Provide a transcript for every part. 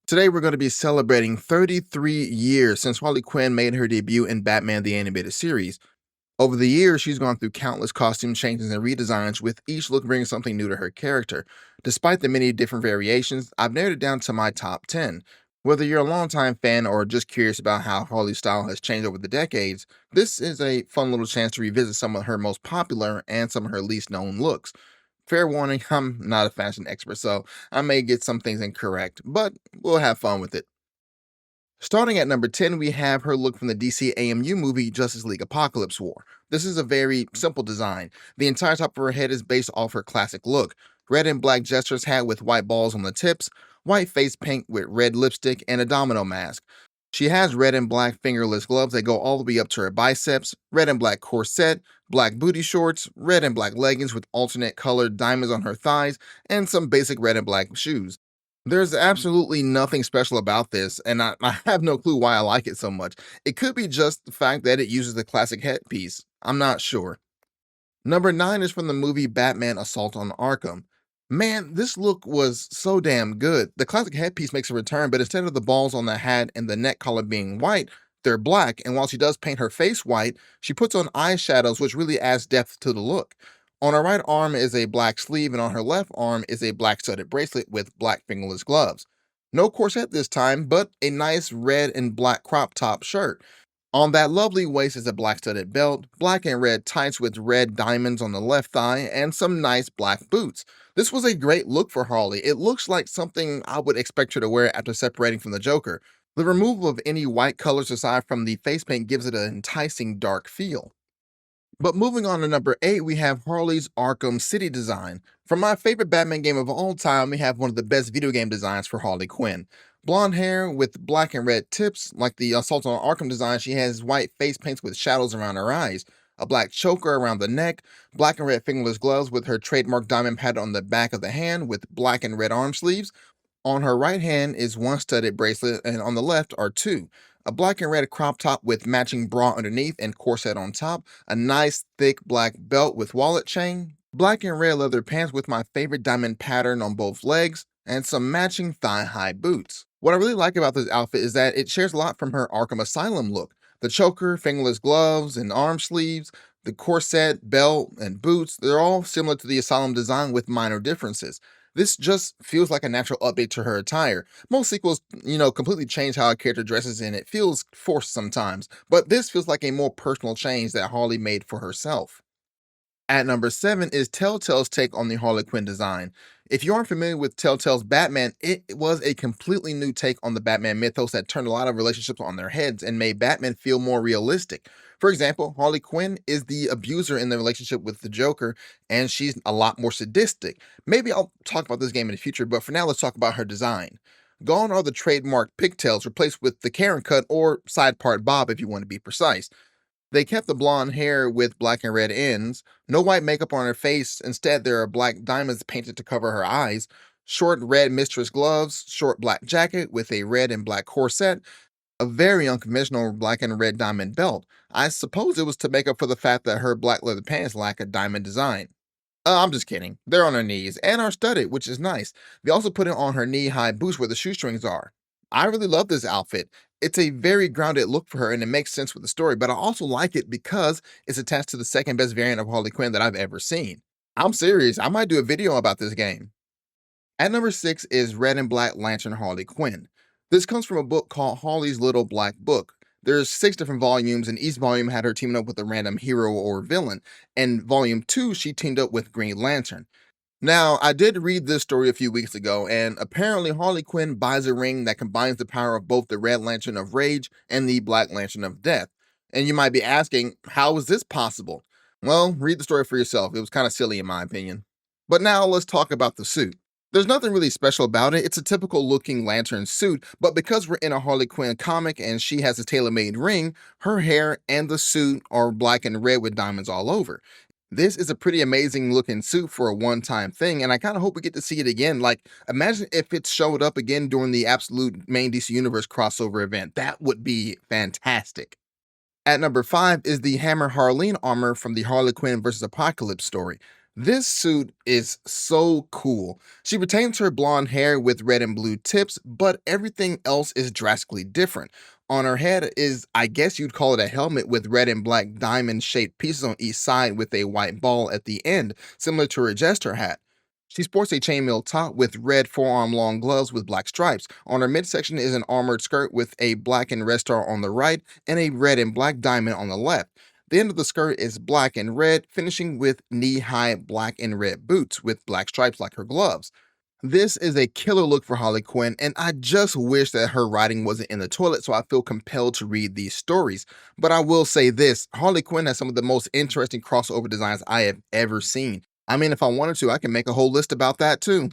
Today, we're going to be celebrating 33 years since Harley Quinn made her debut in Batman the Animated Series. Over the years, she's gone through countless costume changes and redesigns, with each look bringing something new to her character. Despite the many different variations, I've narrowed it down to my top 10. Whether you're a longtime fan or just curious about how Harley's style has changed over the decades, this is a fun little chance to revisit some of her most popular and some of her least known looks. Fair warning, I'm not a fashion expert, so I may get some things incorrect, but we'll have fun with it. Starting at number 10, we have her look from the DC AMU movie Justice League Apocalypse War. This is a very simple design. The entire top of her head is based off her classic look: red and black jester's hat with white balls on the tips, white face paint with red lipstick, and a domino mask. She has red and black fingerless gloves that go all the way up to her biceps, red and black corset, black booty shorts, red and black leggings with alternate colored diamonds on her thighs, and some basic red and black shoes. There's absolutely nothing special about this, and I have no clue why I like it so much. It could be just the fact that it uses the classic headpiece. I'm not sure. Number 9 is from the movie Batman Assault on Arkham. Man, this look was so damn good. The classic headpiece makes a return, but instead of the balls on the hat and the neck collar being white, they're black. And while she does paint her face white, she puts on eyeshadows, which really adds depth to the look. On her right arm is a black sleeve, and on her left arm is a black studded bracelet with black fingerless gloves. No corset this time, but a nice red and black crop top shirt. On that lovely waist is a black studded belt, black and red tights with red diamonds on the left thigh, and some nice black boots. This was a great look for Harley. It looks like something I would expect her to wear after separating from the Joker. The removal of any white colors aside from the face paint gives it an enticing dark feel. But moving on to number 8, we have Harley's Arkham City design. From my favorite Batman game of all time, we have one of the best video game designs for Harley Quinn. Blonde hair with black and red tips, like the Assault on Arkham design, she has white face paints with shadows around her eyes, a black choker around the neck, black and red fingerless gloves with her trademark diamond pattern on the back of the hand with black and red arm sleeves. On her right hand is one studded bracelet, and on the left are two: a black and red crop top with matching bra underneath and corset on top, a nice thick black belt with wallet chain, black and red leather pants with my favorite diamond pattern on both legs, and some matching thigh high boots. What I really like about this outfit is that it shares a lot from her Arkham Asylum look. The choker, fingerless gloves, and arm sleeves, the corset, belt, and boots, they're all similar to the Asylum design with minor differences. This just feels like a natural update to her attire. Most sequels, completely change how a character dresses and it feels forced sometimes, but this feels like a more personal change that Harley made for herself. At number 7 is Telltale's take on the Harley Quinn design. If you aren't familiar with Telltale's Batman, it was a completely new take on the Batman mythos that turned a lot of relationships on their heads and made Batman feel more realistic. For example, Harley Quinn is the abuser in the relationship with the Joker, and she's a lot more sadistic. Maybe I'll talk about this game in the future, but for now, let's talk about her design. Gone are the trademark pigtails, replaced with the Karen cut or side part bob if you want to be precise. They kept the blonde hair with black and red ends, no white makeup on her face. Instead, there are black diamonds painted to cover her eyes, short red mistress gloves, short black jacket with a red and black corset, a very unconventional black and red diamond belt. I suppose it was to make up for the fact that her black leather pants lack a diamond design. I'm just kidding. They're on her knees and are studded, which is nice. They also put it on her knee-high boots where the shoestrings are. I really love this outfit. It's a very grounded look for her and it makes sense with the story, but I also like it because it's attached to the second best variant of Harley Quinn that I've ever seen. I'm serious. I might do a video about this game. At number 6 is Red and Black Lantern Harley Quinn. This comes from a book called Harley's Little Black Book. There's 6 different volumes, and each volume had her teaming up with a random hero or villain. In volume 2, she teamed up with Green Lantern. Now, I did read this story a few weeks ago, and apparently Harley Quinn buys a ring that combines the power of both the Red Lantern of Rage and the Black Lantern of Death. And you might be asking, how is this possible? Well, read the story for yourself. It was kind of silly in my opinion. But now let's talk about the suit. There's nothing really special about it. It's a typical looking lantern suit, but because we're in a Harley Quinn comic and she has a tailor-made ring, her hair and the suit are black and red with diamonds all over. This is a pretty amazing looking suit for a one-time thing, and I kind of hope we get to see it again. Like, imagine if it showed up again during the absolute main DC Universe crossover event. That would be fantastic. At number 5 is the Hammer Harleen armor from the Harley Quinn vs. Apocalypse story. This suit is so cool. She retains her blonde hair with red and blue tips, but everything else is drastically different. On her head is, I guess you'd call it a helmet with red and black diamond shaped pieces on each side with a white ball at the end, similar to her jester hat. She sports a chainmail top with red forearm long gloves with black stripes. On her midsection is an armored skirt with a black and red star on the right and a red and black diamond on the left. The end of the skirt is black and red, finishing with knee high black and red boots with black stripes like her gloves. This is a killer look for Harley Quinn, and I just wish that her writing wasn't in the toilet so I feel compelled to read these stories. But I will say this, Harley Quinn has some of the most interesting crossover designs I have ever seen. I mean, if I wanted to, I can make a whole list about that too.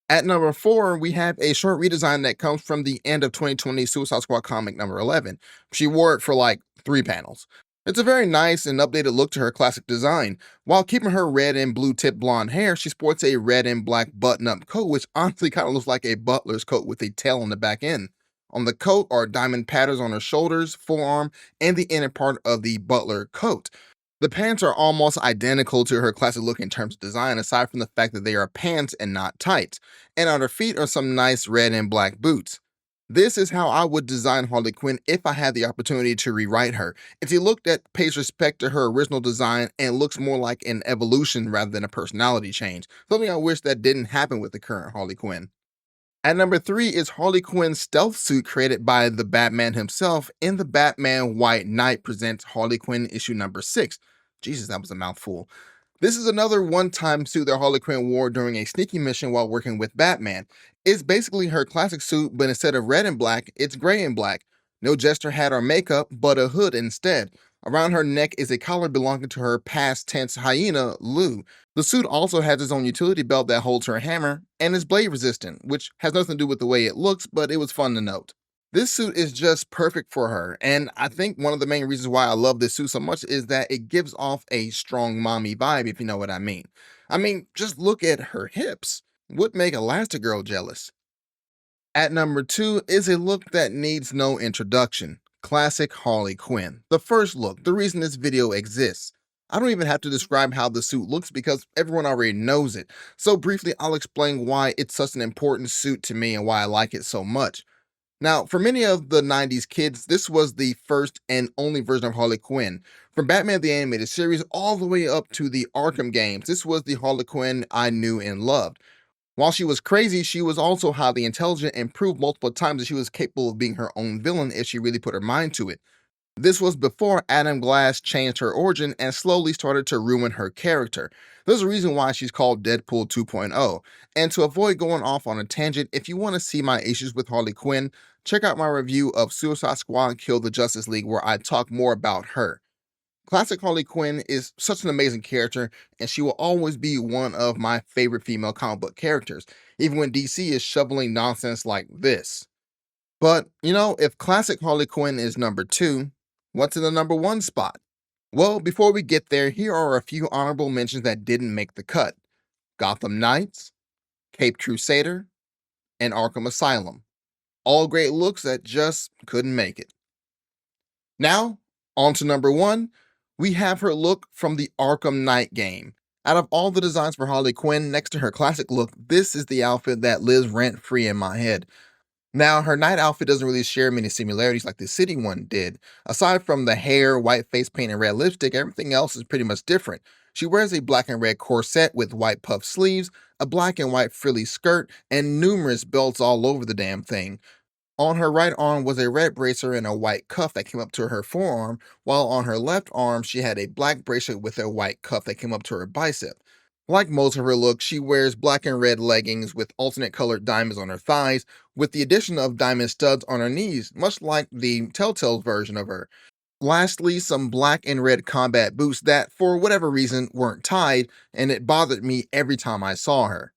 At number 4, we have a short redesign that comes from the end of 2020 Suicide Squad comic number 11. She wore it for like 3 panels. It's a very nice and updated look to her classic design. While keeping her red and blue tipped blonde hair, she sports a red and black button up coat, which honestly kind of looks like a butler's coat with a tail on the back end. On the coat are diamond patterns on her shoulders, forearm, and the inner part of the butler coat. The pants are almost identical to her classic look in terms of design, aside from the fact that they are pants and not tights. And on her feet are some nice red and black boots. This is how I would design Harley Quinn if I had the opportunity to rewrite her. It's a look that pays respect to her original design and looks more like an evolution rather than a personality change. Something I wish that didn't happen with the current Harley Quinn. At number 3 is Harley Quinn's stealth suit created by the Batman himself in the Batman White Knight presents Harley Quinn issue number 6. Jesus, that was a mouthful. This is another one-time suit that Harley Quinn wore during a sneaky mission while working with Batman. It's basically her classic suit, but instead of red and black, it's gray and black. No jester hat or makeup, but a hood instead. Around her neck is a collar belonging to her past tense hyena, Lou. The suit also has its own utility belt that holds her hammer and is blade resistant, which has nothing to do with the way it looks, but it was fun to note. This suit is just perfect for her, and I think one of the main reasons why I love this suit so much is that it gives off a strong mommy vibe, if you know what I mean. I mean, just look at her hips. Would make Elastigirl jealous. At number 2 is a look that needs no introduction. Classic Harley Quinn. The first look, the reason this video exists. I don't even have to describe how the suit looks because everyone already knows it. So briefly, I'll explain why it's such an important suit to me and why I like it so much. Now, for many of the 90s kids, this was the first and only version of Harley Quinn. From Batman the Animated Series all the way up to the Arkham games, this was the Harley Quinn I knew and loved. While she was crazy, she was also highly intelligent and proved multiple times that she was capable of being her own villain if she really put her mind to it. This was before Adam Glass changed her origin and slowly started to ruin her character. There's a reason why she's called Deadpool 2.0. And to avoid going off on a tangent, if you want to see my issues with Harley Quinn, check out my review of Suicide Squad Kill the Justice League where I talk more about her. Classic Harley Quinn is such an amazing character, and she will always be one of my favorite female comic book characters, even when DC is shoveling nonsense like this. But, if classic Harley Quinn is number 2, what's in the number 1 spot? Well, before we get there, here are a few honorable mentions that didn't make the cut. Gotham Knights, Cape Crusader, and Arkham Asylum. All great looks that just couldn't make it. Now, on to number 1, we have her look from the Arkham Knight game. Out of all the designs for Harley Quinn, next to her classic look, this is the outfit that lives rent-free in my head. Now, her night outfit doesn't really share many similarities like the city one did. Aside from the hair, white face paint, and red lipstick, everything else is pretty much different. She wears a black and red corset with white puff sleeves, a black and white frilly skirt, and numerous belts all over the damn thing. On her right arm was a red bracelet and a white cuff that came up to her forearm, while on her left arm she had a black bracelet with a white cuff that came up to her bicep. Like most of her look, she wears black and red leggings with alternate colored diamonds on her thighs, with the addition of diamond studs on her knees, much like the Telltale version of her. Lastly, some black and red combat boots that, for whatever reason, weren't tied, and it bothered me every time I saw her.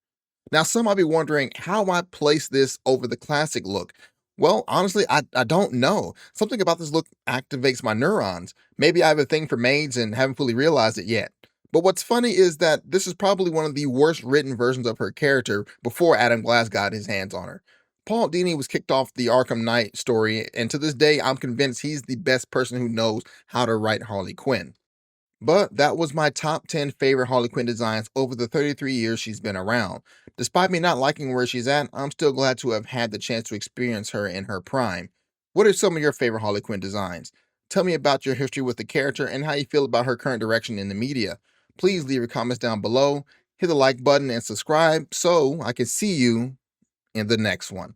Now, some might be wondering how I place this over the classic look. Well, honestly, I don't know. Something about this look activates my neurons. Maybe I have a thing for maids and haven't fully realized it yet. But what's funny is that this is probably one of the worst written versions of her character before Adam Glass got his hands on her. Paul Dini was kicked off the Arkham Knight story, and to this day, I'm convinced he's the best person who knows how to write Harley Quinn. But that was my top 10 favorite Harley Quinn designs over the 33 years she's been around. Despite me not liking where she's at, I'm still glad to have had the chance to experience her in her prime. What are some of your favorite Harley Quinn designs? Tell me about your history with the character and how you feel about her current direction in the media. Please leave your comments down below, hit the like button, and subscribe so I can see you in the next one.